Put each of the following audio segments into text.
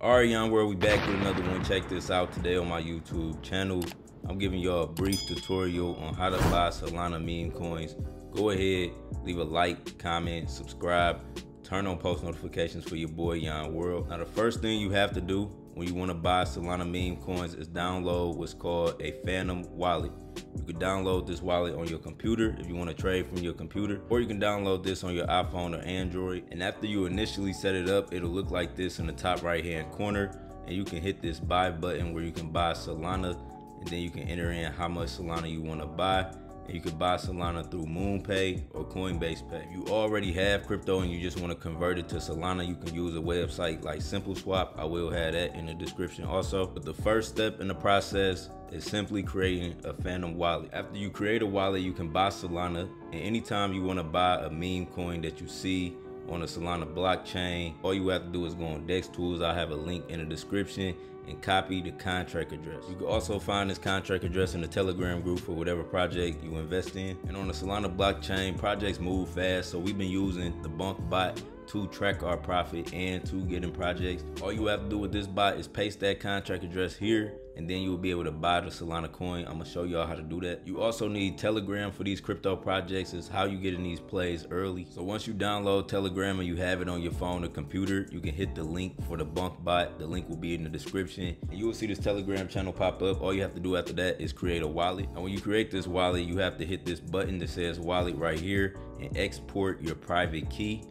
Alright, young world, we back with another one. Check this out. Today on my YouTube channel, I'm giving y'all a brief tutorial on how to buy Solana meme coins. Go ahead, leave a like, comment, subscribe, turn on post notifications for your boy Young World. Now the first thing you have to do when you want to buy Solana meme coins is download what's called a Phantom wallet. You can download this wallet on your computer if you want to trade from your computer, or you can download this on your iPhone or Android. And after you initially set it up, it'll look like this in the top right hand corner, and you can hit this buy button where you can buy Solana, and then you can enter in how much Solana you want to buy. And you can buy Solana through Moonpay or Coinbase Pay. If you already have crypto and you just want to convert it to Solana, you can use a website like SimpleSwap. I will have that in the description also. But the first step in the process is simply creating a Phantom wallet. After you create a wallet, you can buy Solana, and anytime you want to buy a meme coin that you see on the Solana blockchain, all you have to do is go on Dex Tools. I have a link in the description, and copy the contract address. You can also find this contract address in the Telegram group for whatever project you invest in. And on the Solana blockchain, projects move fast, so we've been using the Bonkbot to track our profit and to get in projects. All you have to do with this bot is paste that contract address here, and then you will be able to buy the Solana coin. I'm gonna show y'all how to do that. You also need Telegram for these crypto projects. Is how you get in these plays early. So once you download Telegram and you have it on your phone or computer, you can hit the link for the Bonkbot. The link will be in the description, and you will see this Telegram channel pop up. All you have to do after that is create a wallet. And when you create this wallet, you have to hit this button that says wallet right here and export your private key.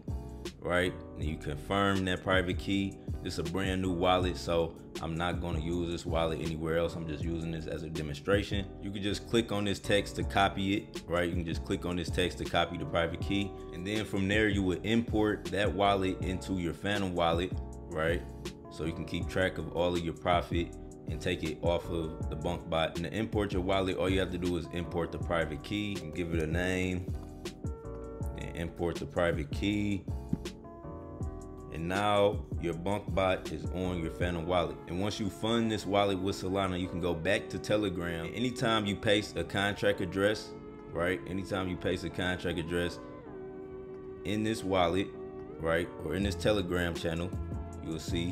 Right, and you confirm that private key. This is a brand new wallet, so I'm not going to use this wallet anywhere else. I'm just using this as a demonstration. You can just click on this text to copy it. Right, you can just click on this text to copy the private key, and then from there you would import that wallet into your Phantom wallet. Right, so you can keep track of all of your profit and take it off of the Bonkbot. And to import your wallet, all you have to do is import the private key and give it a name, and import the private key. And now your Bonkbot is on your Phantom wallet. And once you fund this wallet with Solana, you can go back to Telegram. And anytime you paste a contract address, right? Anytime you paste a contract address in this wallet, right? Or in this Telegram channel, you will see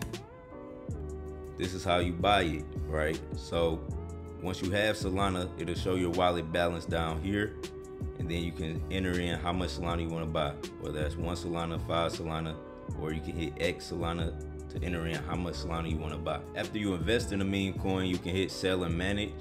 this is how you buy it, right? So once you have Solana, it'll show your wallet balance down here. And then you can enter in how much Solana you want to buy, whether that's 1 Solana, 5 Solana, or you can hit X Solana to enter in how much Solana you want to buy. After you invest in a meme coin, you can hit sell and manage,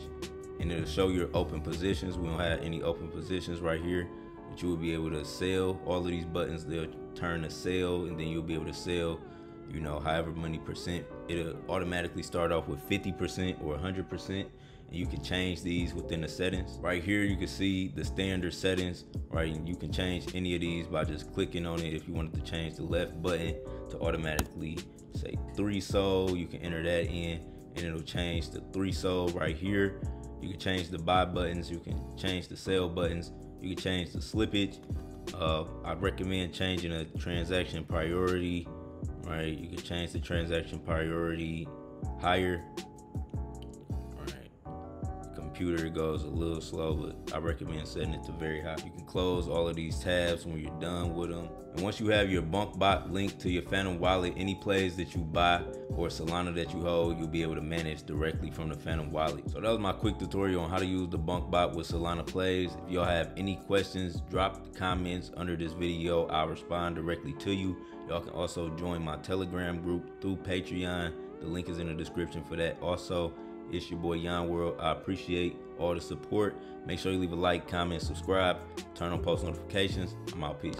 and it'll show your open positions. We don't have any open positions right here, but you will be able to sell. All of these buttons, they'll turn to sell, and then you'll be able to sell, you know, however many percent. It'll automatically start off with 50% or 100%. And you can change these within the settings. Right here you can see the standard settings, right? And you can change any of these by just clicking on it. If you wanted to change the left button to automatically say 3 SOL, you can enter that in and it'll change the 3 SOL right here. You can change the buy buttons, you can change the sell buttons, you can change the slippage. I'd recommend changing a transaction priority, right? You can change the transaction priority higher. Computer goes a little slow, but I recommend setting it to very high. You can close all of these tabs when you're done with them. And once you have your Bonkbot linked to your Phantom wallet, any plays that you buy or Solana that you hold, you'll be able to manage directly from the Phantom wallet. So that was my quick tutorial on how to use the Bonkbot with Solana plays. If y'all have any questions, drop the comments under this video. I'll respond directly to you. Y'all can also join my Telegram group through Patreon. The link is in the description for that. Also, it's your boy Young World. I appreciate all the support. Make sure you leave a like, comment, subscribe, turn on post notifications. I'm out. Peace.